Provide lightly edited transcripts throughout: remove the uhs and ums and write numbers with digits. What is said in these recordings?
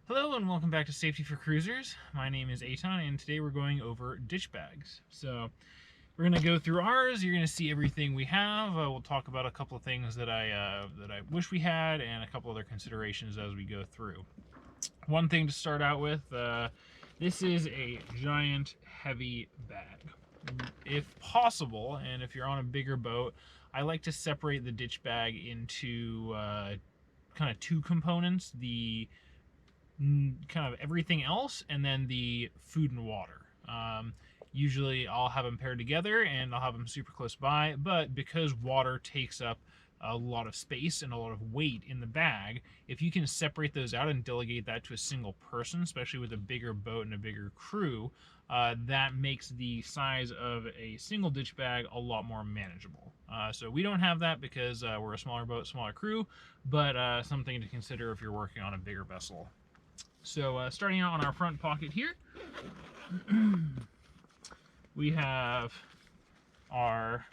Hello and welcome back to Safety for Cruisers. My name is Eitan and today we're going over ditch bags. So we're going to go through ours. You're going to see everything we have. We'll talk about a couple of things that I wish we had and a couple other considerations as we go through. One thing to start out with, this is a giant heavy bag. If possible, and if you're on a bigger boat, I like to separate the ditch bag into kind of two components. The kind of everything else, and then the food and water. Usually I'll have them paired together and I'll have them super close by, but because water takes up a lot of space and a lot of weight in the bag, if you can separate those out and delegate that to a single person, especially with a bigger boat and a bigger crew, that makes the size of a single ditch bag a lot more manageable. So we don't have that because we're a smaller boat, smaller crew, but something to consider if you're working on a bigger vessel. So starting out on our front pocket here, we have our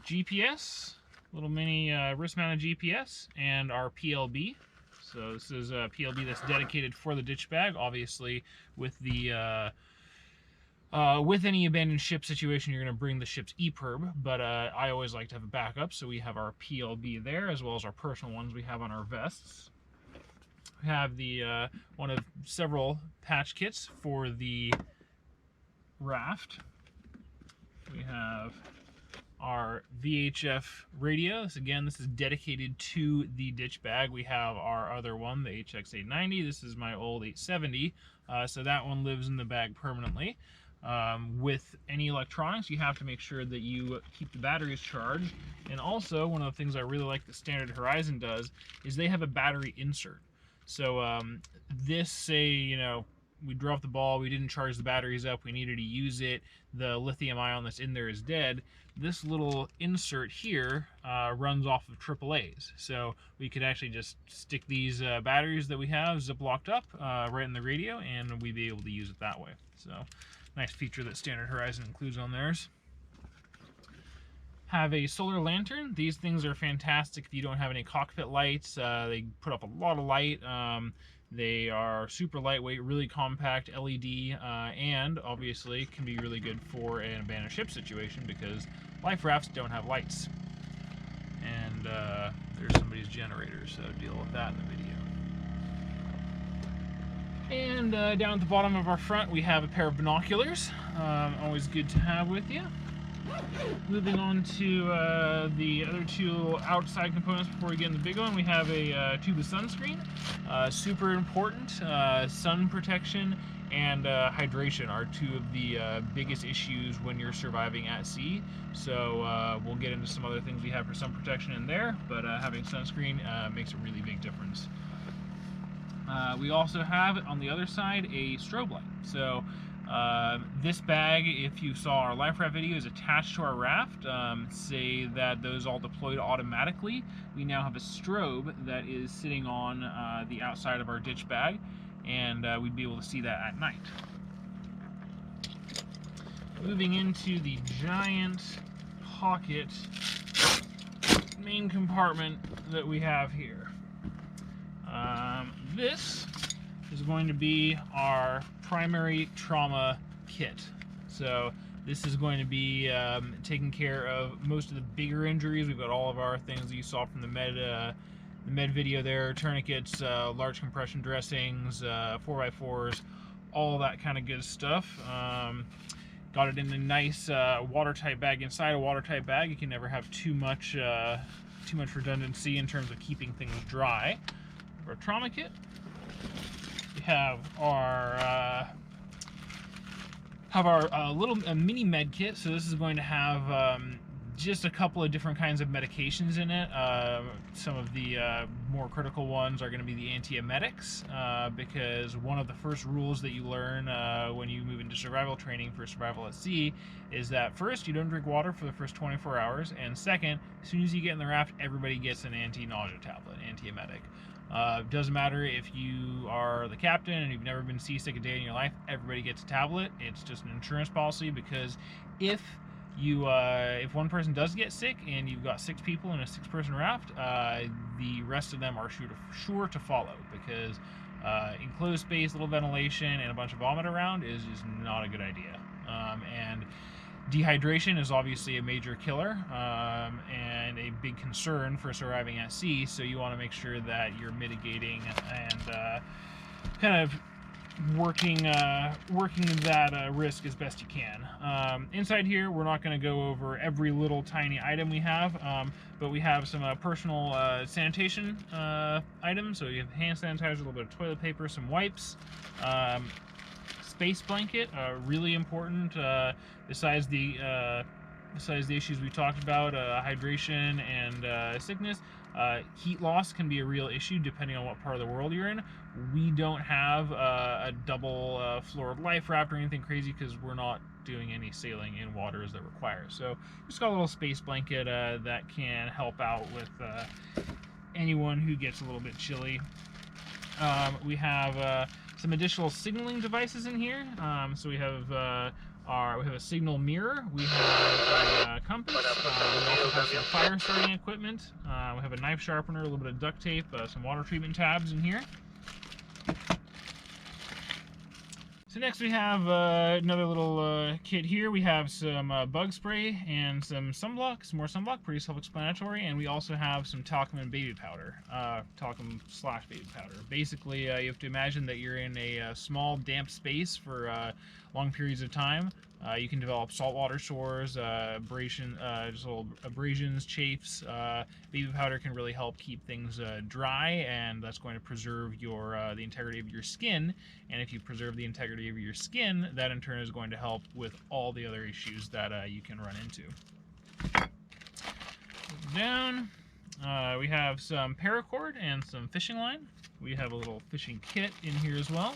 GPS, little mini wrist-mounted GPS, and our PLB. So this is a PLB that's dedicated for the ditch bag. Obviously, with the with any abandoned ship situation, you're going to bring the ship's EPIRB, but I always like to have a backup, so we have our PLB there, as well as our personal ones we have on our vests. We have the one of several patch kits for the raft. We have our VHF radio. This is dedicated to the ditch bag. We have our other one, the HX890. This is my old 870, so that one lives in the bag permanently. With any electronics, you have to make sure that you keep the batteries charged. And also, one of the things I really like that Standard Horizon does is they have a battery insert. So this, say, we drove the ball, we didn't charge the batteries up, we needed to use it, the lithium ion that's in there is dead. This little insert here runs off of AAAs. So we could actually just stick these batteries that we have zip-locked up right in the radio, and we'd be able to use it that way. So nice feature that Standard Horizon includes on theirs. Have a solar lantern. These things are fantastic if you don't have any cockpit lights. They put up a lot of light. They are super lightweight, really compact LED, and obviously can be really good for an abandoned ship situation because life rafts don't have lights. And there's somebody's generator, so deal with that in the video. And down at the bottom of our front, we have a pair of binoculars. Always good to have with you. Moving on to the other two outside components before we get in the big one, we have a tube of sunscreen. Super important. Sun protection and hydration are two of the biggest issues when you're surviving at sea. So we'll get into some other things we have for sun protection in there, but having sunscreen makes a really big difference. We also have, on the other side, a strobe light. So this bag, if you saw our life raft video, is attached to our raft. Say that those all deployed automatically. We now have a strobe that is sitting on the outside of our ditch bag, and we'd be able to see that at night. Moving into the giant pocket main compartment that we have here. This is going to be our primary trauma kit. So this is going to be taking care of most of the bigger injuries. We've got all of our things that you saw from the med video there: tourniquets, large compression dressings, 4x4s, all that kind of good stuff. Got it in a nice watertight bag. Inside a watertight bag, you can never have too much redundancy in terms of keeping things dry. Our trauma kit. We have our little mini med kit. So this is going to have just a couple of different kinds of medications in it. Some of the more critical ones are going to be the antiemetics, because one of the first rules that you learn when you move into survival training for survival at sea is that first, you don't drink water for the first 24 hours, and second, as soon as you get in the raft, everybody gets an anti-nausea tablet, antiemetic. Doesn't matter if you are the captain and you've never been seasick a day in your life, everybody gets a tablet. It's just an insurance policy, because if one person does get sick and you've got 6 people in a 6-person raft, the rest of them are sure to follow, because enclosed space, little ventilation, and a bunch of vomit around is just not a good idea. And dehydration is obviously a major killer and a big concern for surviving at sea, so you want to make sure that you're mitigating and kind of working that risk as best you can. Inside here, we're not going to go over every little tiny item we have, but we have some personal sanitation items. So you have hand sanitizer, a little bit of toilet paper, some wipes, space blanket, really important. Besides the issues we talked about, hydration and sickness, heat loss can be a real issue depending on what part of the world you're in. We don't have a double floored life raft or anything crazy because we're not doing any sailing in waters that require. So just got a little space blanket that can help out with anyone who gets a little bit chilly. We have some additional signaling devices in here. So we have a signal mirror, we have a compass, we also have some fire starting equipment, we have a knife sharpener, a little bit of duct tape, some water treatment tabs in here. So next we have another little kit here. We have some bug spray and some sunblock, some more sunblock, pretty self-explanatory, and we also have some talcum and baby powder, talcum/baby powder. Basically, you have to imagine that you're in a small, damp space for long periods of time. You can develop saltwater sores, just little abrasions, chafes. Baby powder can really help keep things dry, and that's going to preserve your the integrity of your skin. And if you preserve the integrity of your skin, that in turn is going to help with all the other issues that you can run into. Down, we have some paracord and some fishing line. We have a little fishing kit in here as well.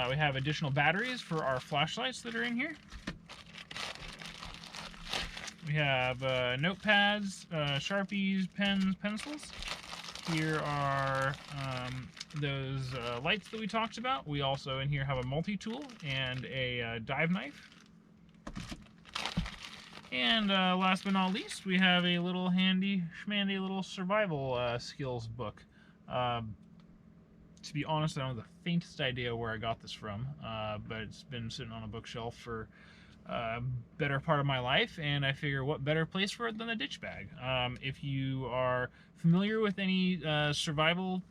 We have additional batteries for our flashlights that are in here. We have notepads, Sharpies, pens, pencils. Here are those lights that we talked about. We also in here have a multi-tool and a dive knife. And last but not least, we have a little handy schmandy little survival skills book. To be honest, I don't have the faintest idea where I got this from, but it's been sitting on a bookshelf for better part of my life, and I figure what better place for it than the ditch bag. If you are familiar with any survival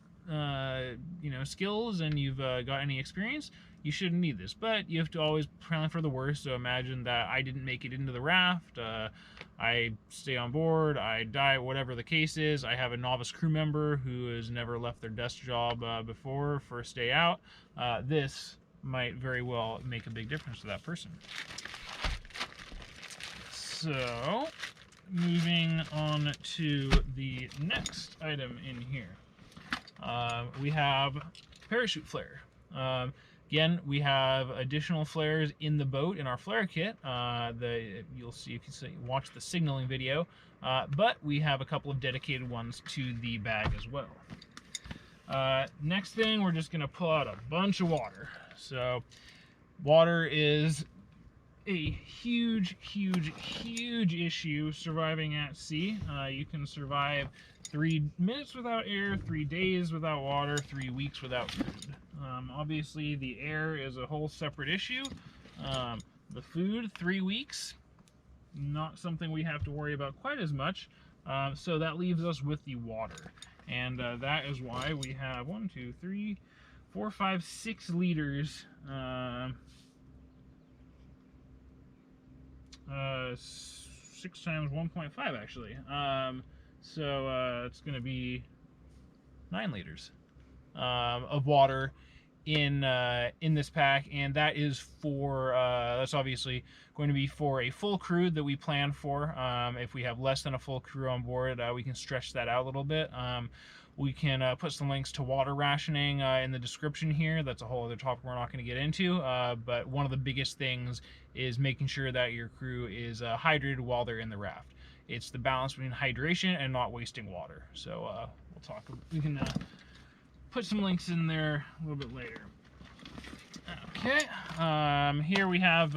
skills and you've got any experience, you shouldn't need this, but you have to always plan for the worst. So imagine that I didn't make it into the raft, I stay on board, I die, whatever the case is. I have a novice crew member who has never left their desk job before for a stay out. This might very well make a big difference to that person. So, moving on to the next item in here. We have parachute flare. Again, we have additional flares in the boat in our flare kit. You'll see if you watch the signaling video, but we have a couple of dedicated ones to the bag as well. Next thing, we're just going to pull out a bunch of water. So, water is a huge issue surviving at sea. You can survive 3 minutes without air, 3 days without water, 3 weeks without food. Obviously, the air is a whole separate issue. The food, 3 weeks, not something we have to worry about quite as much. So that leaves us with the water. And that is why we have 1, 2, 3, 4, 5, 6 liters. 6 times 1.5 actually. So it's going to be 9 liters of water in this pack, and that is for that's obviously going to be for a full crew that we plan for. If we have less than a full crew on board, we can stretch that out a little bit. We can put some links to water rationing in the description here. That's a whole other topic we're not going to get into, but one of the biggest things is making sure that your crew is hydrated while they're in the raft. It's the balance between hydration and not wasting water. So we can put some links in there a little bit later. Okay, here we have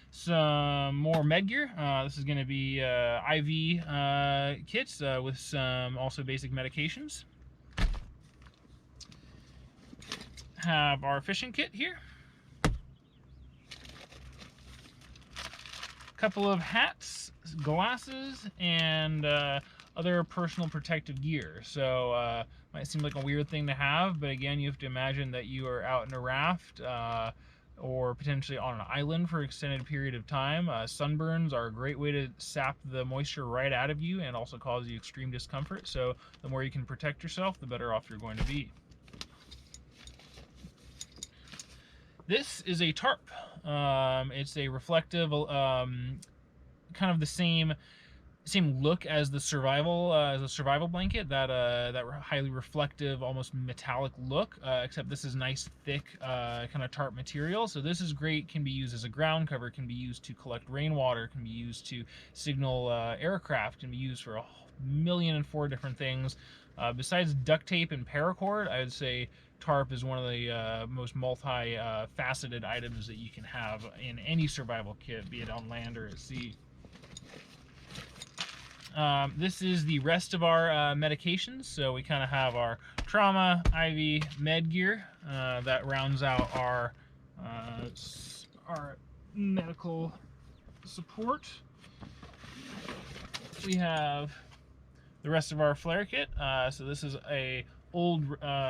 some more med gear. This is going to be IV kits with some also basic medications. have our fishing kit here. Couple of hats, glasses, and other personal protective gear. So might seem like a weird thing to have, but again, you have to imagine that you are out in a raft or potentially on an island for an extended period of time. Sunburns are a great way to sap the moisture right out of you and also cause you extreme discomfort. So the more you can protect yourself, the better off you're going to be. This is a tarp. It's a reflective, kind of the same look as the survival blanket. That highly reflective, almost metallic look. Except this is nice, thick, kind of tarp material. So this is great. Can be used as a ground cover. Can be used to collect rainwater. Can be used to signal aircraft. Can be used for a million and four different things. Besides duct tape and paracord, I would say tarp is one of the most multi-faceted items that you can have in any survival kit, be it on land or at sea. This is the rest of our medications. So we kind of have our trauma, IV, med gear that rounds out our medical support. We have the rest of our flare kit. So this is a old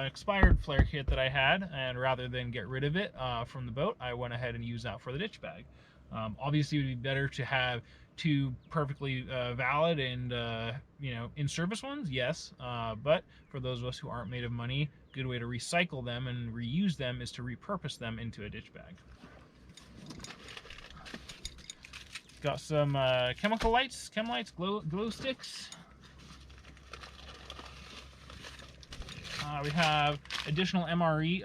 expired flare kit that I had, and rather than get rid of it from the boat, I went ahead and used that for the ditch bag. Obviously, it would be better to have two perfectly valid and in-service ones, yes, but for those of us who aren't made of money, a good way to recycle them and reuse them is to repurpose them into a ditch bag. Got some chemical lights, glow sticks. We have additional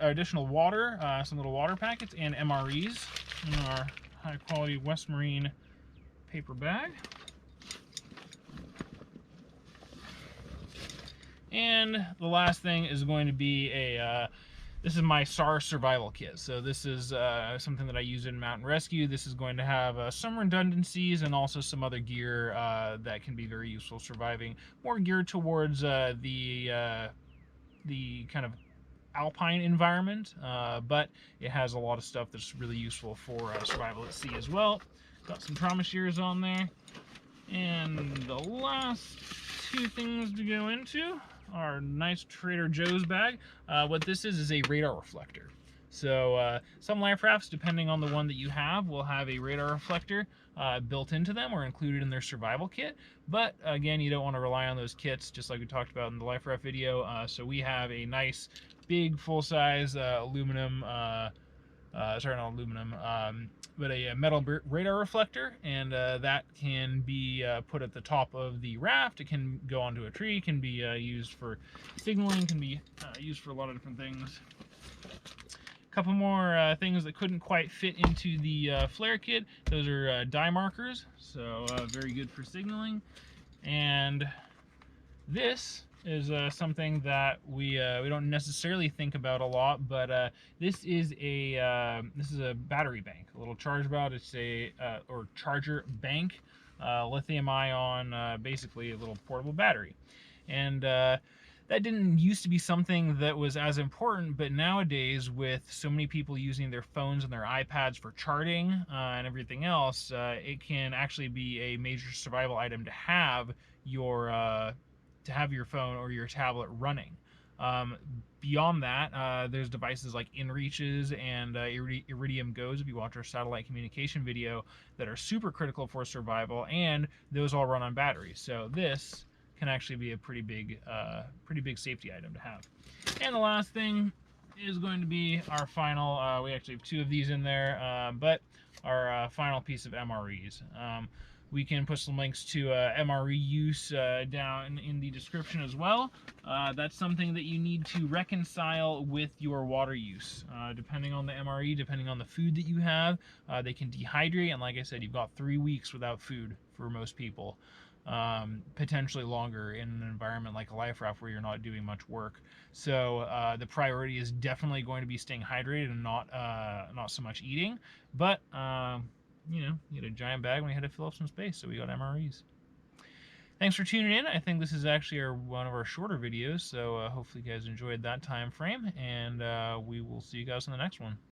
additional water, some little water packets, and MREs in our high-quality West Marine paper bag. And the last thing is going to be this is my SAR survival kit. So this is something that I use in mountain rescue. This is going to have some redundancies and also some other gear that can be very useful surviving. More geared towards the kind of alpine environment, but it has a lot of stuff that's really useful for survival at sea as well. Got some trauma shears on there. And the last two things to go into are nice Trader Joe's bag. What this is a radar reflector. So some life rafts, depending on the one that you have, will have a radar reflector built into them or included in their survival kit. But again, you don't want to rely on those kits, just like we talked about in the life raft video. So we have a nice, big, full-size aluminum, sorry, not aluminum, but a metal radar reflector, and that can be put at the top of the raft. It can go onto a tree, can be used for signaling, can be used for a lot of different things. Couple more things that couldn't quite fit into the flare kit. Those are dye markers, so very good for signaling. And this is something that we don't necessarily think about a lot, but this is a battery bank, a little charge bout. It's a or charger bank, lithium ion, basically a little portable battery, and that didn't used to be something that was as important, but nowadays, with so many people using their phones and their iPads for charting and everything else, it can actually be a major survival item to have your phone or your tablet running. Beyond that, there's devices like InReaches and Iridium Goes, if you watch our satellite communication video, that are super critical for survival, and those all run on batteries. So this can actually be a pretty big safety item to have. And the last thing is going to be our final, we actually have two of these in there, but our final piece of MREs. We can put some links to MRE use down in the description as well. That's something that you need to reconcile with your water use. Depending on the MRE, depending on the food that you have, they can dehydrate, and like I said, you've got 3 weeks without food for most people. Potentially longer in an environment like a life raft where you're not doing much work. So the priority is definitely going to be staying hydrated and not so much eating. But you know, you get a giant bag when you had to fill up some space, so we got MREs. thanks for tuning in. I think this is actually one of our shorter videos, so hopefully you guys enjoyed that time frame, and we will see you guys in the next one.